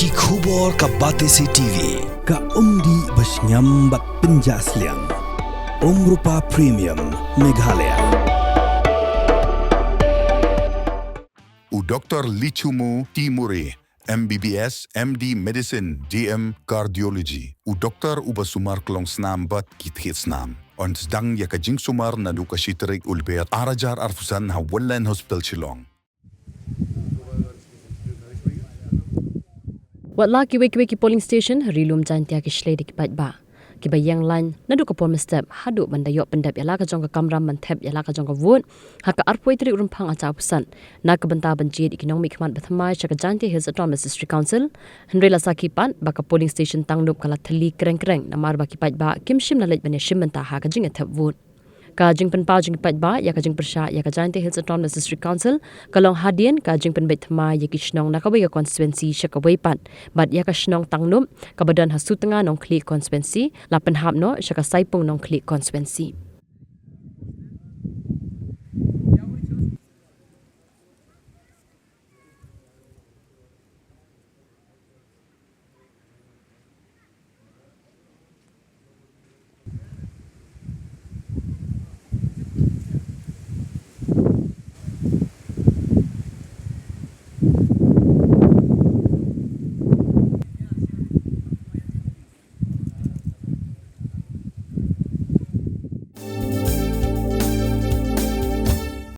Ki khubor ka Batesi TV. Ka umdi basnyam bak penjaslian. Rupa Premium Meghalaya. Dr. Lichumu Timuri, MBBS, MD Medicine, DM Cardiology. Dr. Ubasumar Klong Snambat Kithitsnam. On Sdang Yaka Jingsumar na Luka Shiterik Ulbeat Arajar Arfusan Hawallan Hospital Shillong. Watla kiwe-kiwe polling station harilum jantia ki shledi ki ba. Ki bayang lan nadu ka pom step hadu bandayok pendap yala ka jong ka kamram mantep yala ka jong ka vote haka arpoi tri rumpang acha pusan na ka banta banjid economic khmat bathamai chaka jantia hills autonomous district council hendrela sakipan baka polling station Tangnub kala Thylli kreng-kreng namar baki ba kimshim na lej bane shimenta ha ka jing athap vote ka jing penpau jing ba ya ka jing Pyrshah ya ka jantia hills autonomous district council kalong hadien ka jing penbet thma ya ki shnong na ka bai constituency shaka weipan bat ya ka shnong Tangnub ka badan hasu tanga nong kli constituency la penhap no shaka saipung nong kli constituency